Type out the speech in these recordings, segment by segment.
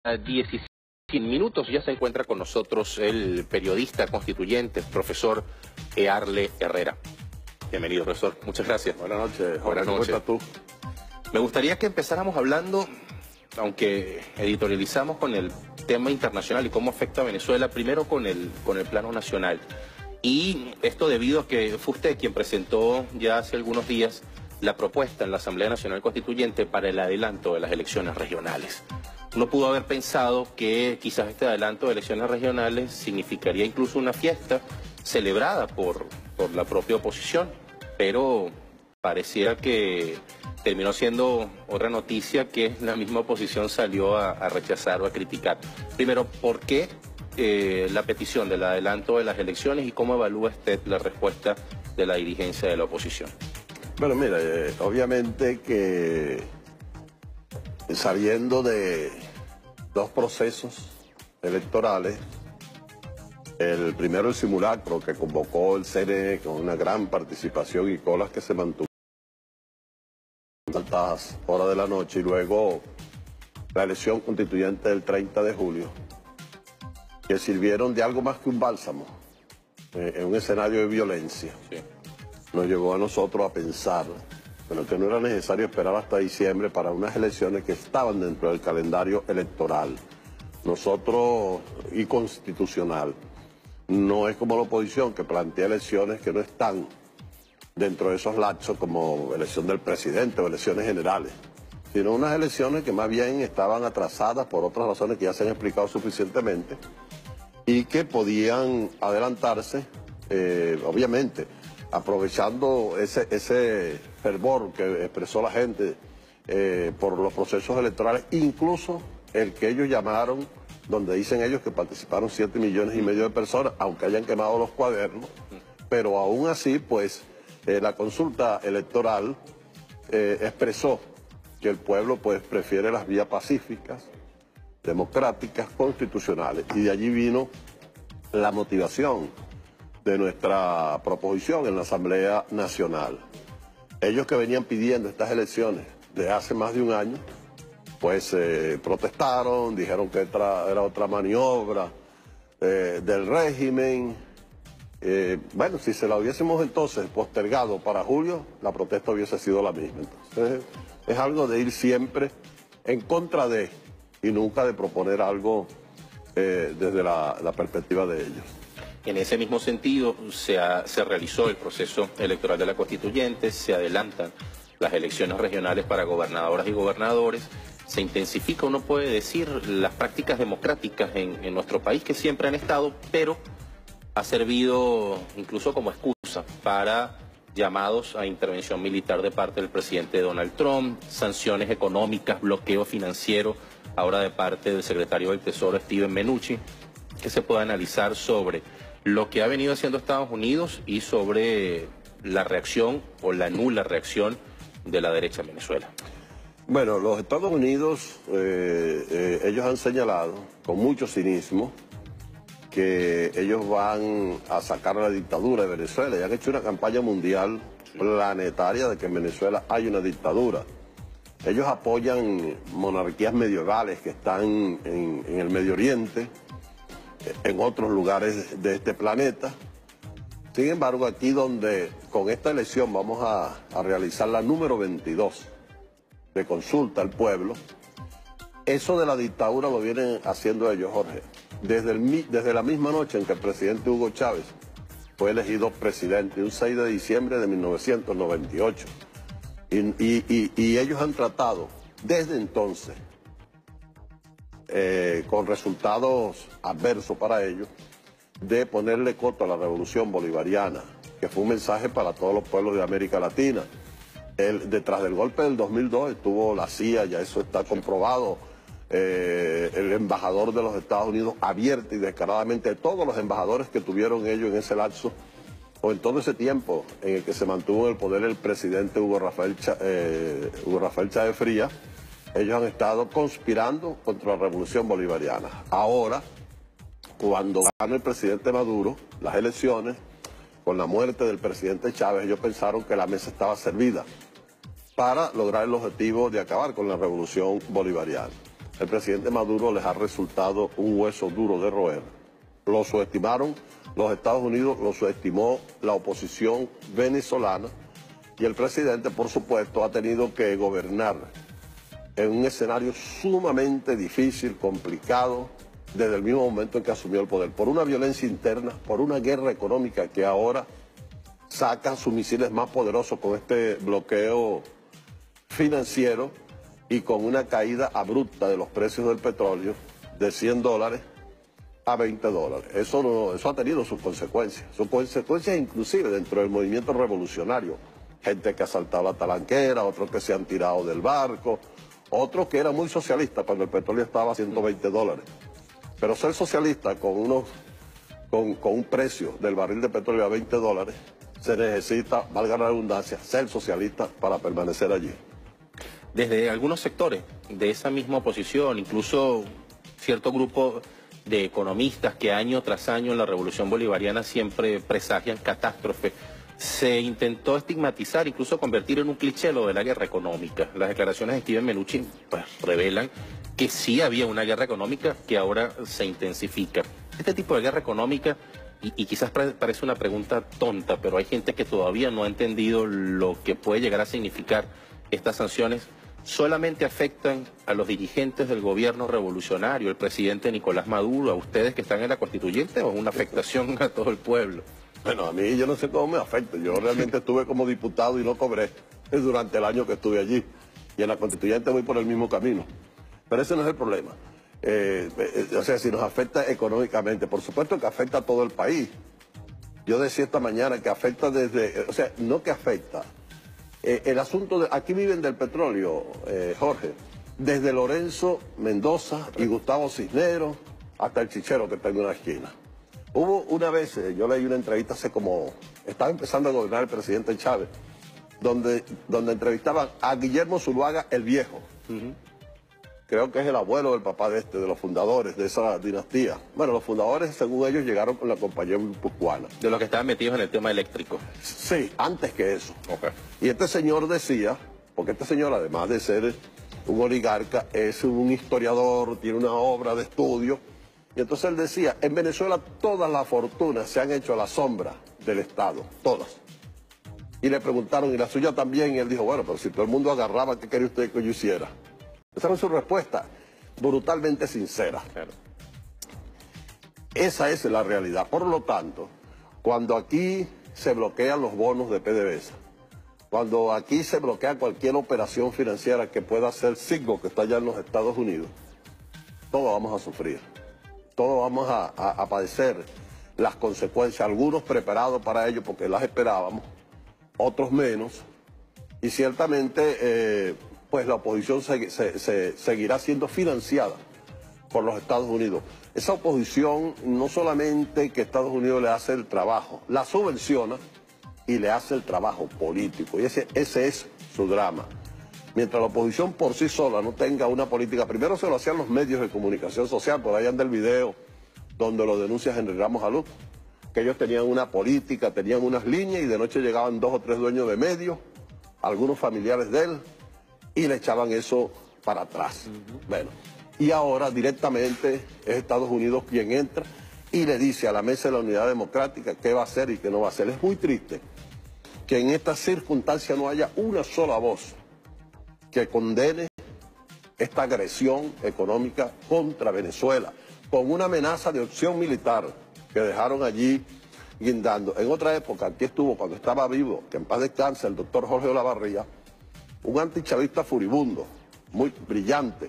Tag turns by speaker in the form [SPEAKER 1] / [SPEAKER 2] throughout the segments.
[SPEAKER 1] A 17 minutos ya se encuentra con nosotros el periodista constituyente, profesor Earle Herrera. Bienvenido, profesor. Muchas gracias.
[SPEAKER 2] Buenas noches.
[SPEAKER 1] Buenas noches.
[SPEAKER 2] ¿Cómo estás tú?
[SPEAKER 1] Me gustaría que empezáramos hablando, aunque editorializamos con el tema internacional y cómo afecta a Venezuela, primero con el plano nacional. Y esto debido a que fue usted quien presentó ya hace algunos días la propuesta en la Asamblea Nacional Constituyente para el adelanto de las elecciones regionales. Uno pudo haber pensado que quizás este adelanto de elecciones regionales significaría incluso una fiesta celebrada por la propia oposición, pero pareciera que terminó siendo otra noticia que la misma oposición salió a rechazar o a criticar. Primero, ¿por qué la petición del adelanto de las elecciones y cómo evalúa usted la respuesta de la dirigencia de la oposición?
[SPEAKER 2] Bueno, mira, obviamente que saliendo de dos procesos electorales, el primero el simulacro que convocó el CNE con una gran participación y colas que se mantuvo a altas horas de la noche, y luego la elección constituyente del 30 de julio, que sirvieron de algo más que un bálsamo en un escenario de violencia.
[SPEAKER 1] Sí.
[SPEAKER 2] Nos llevó a nosotros a pensar que no era necesario esperar hasta diciembre para unas elecciones que estaban dentro del calendario electoral, nosotros y constitucional. No es como la oposición que plantea elecciones que no están dentro de esos lapsos, como elección del presidente o elecciones generales, sino unas elecciones que más bien estaban atrasadas por otras razones que ya se han explicado suficientemente y que podían adelantarse, obviamente, aprovechando ese fervor que expresó la gente por los procesos electorales, incluso el que ellos llamaron, donde dicen ellos que participaron 7,5 millones de personas, aunque hayan quemado los cuadernos, pero aún así, pues, la consulta electoral expresó que el pueblo, pues, prefiere las vías pacíficas, democráticas, constitucionales, y de allí vino la motivación de nuestra proposición en la Asamblea Nacional. Ellos que venían pidiendo estas elecciones de hace más de un año, pues protestaron, dijeron que era otra maniobra del régimen. Bueno, si se la hubiésemos entonces postergado para julio, la protesta hubiese sido la misma. Entonces, es algo de ir siempre en contra de, y nunca de proponer algo desde la perspectiva de ellos.
[SPEAKER 1] En ese mismo sentido, se realizó el proceso electoral de la Constituyente, se adelantan las elecciones regionales para gobernadoras y gobernadores, se intensifica, uno puede decir, las prácticas democráticas en nuestro país que siempre han estado, pero ha servido incluso como excusa para llamados a intervención militar de parte del presidente Donald Trump, sanciones económicas, bloqueo financiero, ahora de parte del secretario del Tesoro Steven Mnuchin, que se puede analizar sobre lo que ha venido haciendo Estados Unidos y sobre la reacción o la nula reacción de la derecha en Venezuela.
[SPEAKER 2] Bueno, los Estados Unidos, ellos han señalado con mucho cinismo que ellos van a sacar a la dictadura de Venezuela y han hecho una campaña mundial planetaria de que en Venezuela hay una dictadura. Ellos apoyan monarquías medievales que están en el Medio Oriente, en otros lugares de este planeta. Sin embargo, aquí donde con esta elección vamos a realizar la número 22 de consulta al pueblo, eso de la dictadura lo vienen haciendo ellos, Jorge, desde la misma noche en que el presidente Hugo Chávez fue elegido presidente, un 6 de diciembre de 1998. Y ellos han tratado desde entonces, con resultados adversos para ellos, de ponerle coto a la revolución bolivariana, que fue un mensaje para todos los pueblos de América Latina. Detrás del golpe del 2002 estuvo la CIA, ya eso está comprobado. El embajador de los Estados Unidos abierta y descaradamente, todos los embajadores que tuvieron ellos en ese lapso, o en todo ese tiempo en el que se mantuvo en el poder el presidente Hugo Rafael Chávez Frías, ellos han estado conspirando contra la revolución bolivariana. Ahora, cuando gana el presidente Maduro las elecciones, con la muerte del presidente Chávez, ellos pensaron que la mesa estaba servida para lograr el objetivo de acabar con la revolución bolivariana. el presidente Maduro les ha resultado un hueso duro de roer. Lo subestimaron los Estados Unidos, lo subestimó la oposición venezolana y el presidente, por supuesto, ha tenido que gobernar en un escenario sumamente difícil, complicado, desde el mismo momento en que asumió el poder, por una violencia interna, por una guerra económica que ahora saca sus misiles más poderosos con este bloqueo financiero y con una caída abrupta de los precios del petróleo de $100 a $20. Eso ha tenido sus consecuencias inclusive dentro del movimiento revolucionario. Gente que ha saltado la talanquera, otros que se han tirado del barco, otros que eran muy socialistas cuando el petróleo estaba a $120. Pero ser socialista con un precio del barril de petróleo a $20, se necesita, valga la redundancia, ser socialista para permanecer allí.
[SPEAKER 1] Desde algunos sectores de esa misma oposición, incluso cierto grupo de economistas que año tras año en la revolución bolivariana siempre presagian catástrofe, se intentó estigmatizar, incluso convertir en un cliché lo de la guerra económica. Las declaraciones de Steven Mnuchin pues, revelan que sí había una guerra económica que ahora se intensifica. Este tipo de guerra económica, y quizás parece una pregunta tonta, pero hay gente que todavía no ha entendido lo que puede llegar a significar estas sanciones, solamente afectan a los dirigentes del gobierno revolucionario, el presidente Nicolás Maduro, a ustedes que están en la constituyente, o es una afectación a todo el pueblo.
[SPEAKER 2] Bueno, a mí yo no sé cómo me afecta. Yo realmente estuve como diputado y no cobré durante el año que estuve allí. Y en la constituyente voy por el mismo camino. Pero ese no es el problema. O sea, si nos afecta económicamente, por supuesto que afecta a todo el país. Yo decía esta mañana que afecta desde, o sea, no que afecta. El asunto de, aquí viven del petróleo, Jorge, desde Lorenzo Mendoza y Gustavo Cisneros hasta el chichero que está en una esquina. Hubo una vez, yo leí una entrevista hace como, estaba empezando a gobernar el presidente Chávez, donde entrevistaban a Guillermo Zuluaga el Viejo. Creo que es el abuelo del papá de los fundadores de esa dinastía. Bueno, los fundadores, según ellos, llegaron con la compañía guipuzcoana.
[SPEAKER 1] De los que estaban metidos en el tema eléctrico.
[SPEAKER 2] Sí, antes que eso.
[SPEAKER 1] Okay.
[SPEAKER 2] Y este señor decía, porque este señor, además de ser un oligarca, es un historiador, tiene una obra de estudio. Y entonces él decía, en Venezuela todas las fortunas se han hecho a la sombra del Estado, todas. Y le preguntaron, ¿y la suya también? Y él dijo, bueno, pero si todo el mundo agarraba, ¿qué quería usted que yo hiciera? Esa fue su respuesta, brutalmente sincera.
[SPEAKER 1] Claro.
[SPEAKER 2] Esa es la realidad. Por lo tanto, cuando aquí se bloquean los bonos de PDVSA, cuando aquí se bloquea cualquier operación financiera que pueda hacer Citgo, que está allá en los Estados Unidos, todos vamos a sufrir. Todos vamos a padecer las consecuencias, algunos preparados para ello porque las esperábamos, otros menos, y ciertamente pues la oposición seguirá siendo financiada por los Estados Unidos. Esa oposición no solamente que Estados Unidos le hace el trabajo, la subvenciona y le hace el trabajo político, y ese es su drama. Mientras la oposición por sí sola no tenga una política, primero se lo hacían los medios de comunicación social, por ahí anda el video donde lo denuncia Henry Ramos Alú, que ellos tenían una política, tenían unas líneas y de noche llegaban 2 o 3 dueños de medios, algunos familiares de él, y le echaban eso para atrás. Bueno, y ahora directamente es Estados Unidos quien entra y le dice a la Mesa de la Unidad Democrática qué va a hacer y qué no va a hacer. Es muy triste que en esta circunstancia no haya una sola voz que condene esta agresión económica contra Venezuela, con una amenaza de opción militar que dejaron allí guindando. En otra época, aquí estuvo, cuando estaba vivo, que en paz descanse, el doctor Jorge Olavarría, un antichavista furibundo, muy brillante,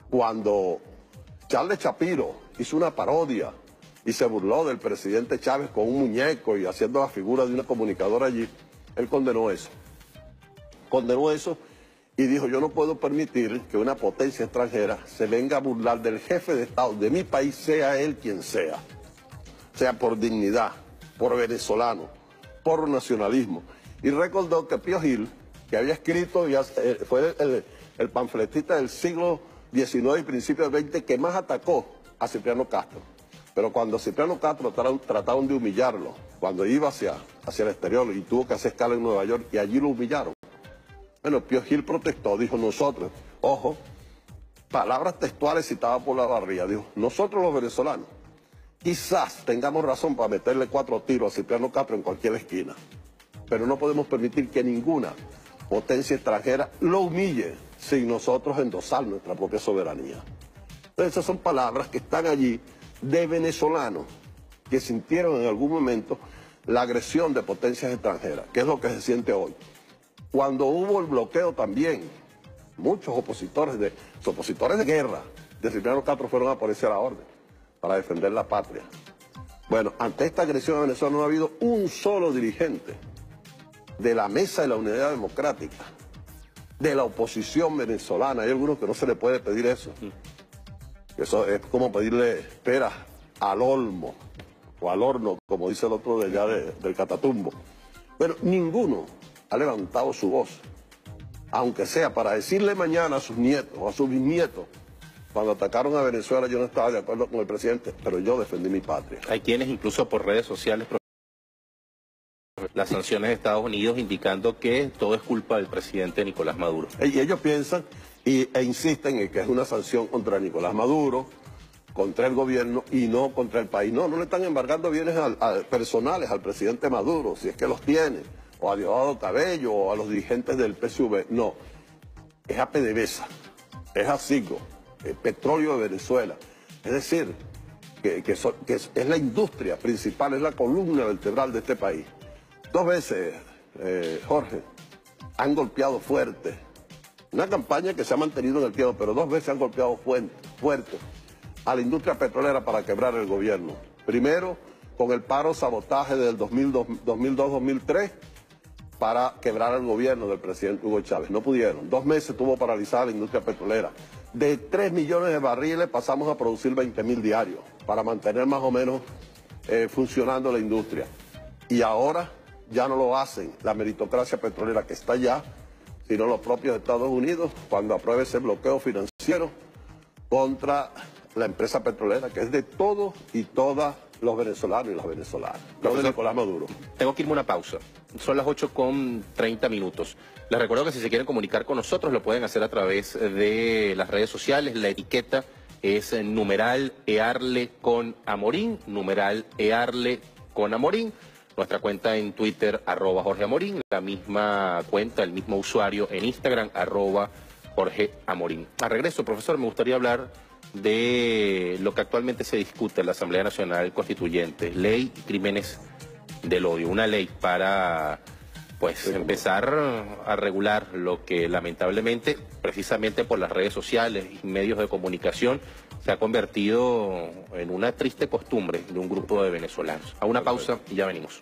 [SPEAKER 2] cuando Charles Shapiro hizo una parodia y se burló del presidente Chávez con un muñeco y haciendo la figura de una comunicadora allí, él condenó eso. Condenó eso y dijo, yo no puedo permitir que una potencia extranjera se venga a burlar del jefe de Estado de mi país, sea él quien sea por dignidad, por venezolano, por nacionalismo. Y recordó que Pío Gil, que había escrito, fue el panfletista del siglo XIX y principios del XX que más atacó a Cipriano Castro. Pero cuando Cipriano Castro trataron de humillarlo, cuando iba hacia el exterior y tuvo que hacer escala en Nueva York, y allí lo humillaron. Bueno, Pío Gil protestó, dijo nosotros, ojo, palabras textuales citadas por la Barría, dijo, nosotros los venezolanos quizás tengamos razón para meterle 4 tiros a Cipriano Castro en cualquier esquina, pero no podemos permitir que ninguna potencia extranjera lo humille sin nosotros endosar nuestra propia soberanía. Entonces esas son palabras que están allí de venezolanos que sintieron en algún momento la agresión de potencias extranjeras, que es lo que se siente hoy. Cuando hubo el bloqueo también, muchos opositores de guerra de Cipriano Castro fueron a ponerse a la orden para defender la patria. Bueno, ante esta agresión a Venezuela no ha habido un solo dirigente de la Mesa de la Unidad Democrática, de la oposición venezolana. Hay algunos que no se le puede pedir eso. Eso es como pedirle peras al olmo o al horno, como dice el otro de allá del Catatumbo. Pero ninguno ha levantado su voz, aunque sea para decirle mañana a sus nietos o a sus bisnietos, cuando atacaron a Venezuela yo no estaba de acuerdo con el presidente, pero yo defendí mi patria.
[SPEAKER 1] Hay quienes incluso por redes sociales las sanciones de Estados Unidos indicando que todo es culpa del presidente Nicolás Maduro.
[SPEAKER 2] Y ellos piensan e insisten en que es una sanción contra Nicolás Maduro, contra el gobierno y no contra el país. No le están embargando bienes personales al presidente Maduro, si es que los tiene, o a Diosdado Cabello, o a los dirigentes del PSUV. No, es a PDVSA, es a Citgo, el petróleo de Venezuela. Es decir, que es la industria principal, es la columna vertebral de este país. 2 veces, Jorge, han golpeado fuerte. Una campaña que se ha mantenido en el tiempo, pero 2 veces han golpeado fuerte a la industria petrolera para quebrar el gobierno. Primero, con el paro sabotaje del 2002-2003 para quebrar el gobierno del presidente Hugo Chávez. No pudieron. 2 meses tuvo paralizada la industria petrolera. De 3 millones de barriles pasamos a producir 20.000 diarios para mantener más o menos funcionando la industria. Y ahora ya no lo hacen la meritocracia petrolera que está allá, sino los propios Estados Unidos, cuando apruebe ese bloqueo financiero contra la empresa petrolera, que es de todos y todas los venezolanos y las venezolanas, no de Nicolás Maduro.
[SPEAKER 1] Tengo que irme a una pausa. Son las 8:30. Les recuerdo que si se quieren comunicar con nosotros lo pueden hacer a través de las redes sociales. La etiqueta es numeral EARLE con Amorín, numeral EARLE con Amorín. Nuestra cuenta en Twitter, @JorgeAmorín, la misma cuenta, el mismo usuario en Instagram, @JorgeAmorín. A regreso, profesor, me gustaría hablar de lo que actualmente se discute en la Asamblea Nacional Constituyente, ley y crímenes del odio, una ley para empezar a regular lo que lamentablemente, precisamente por las redes sociales y medios de comunicación, se ha convertido en una triste costumbre de un grupo de venezolanos. A una pausa y ya venimos.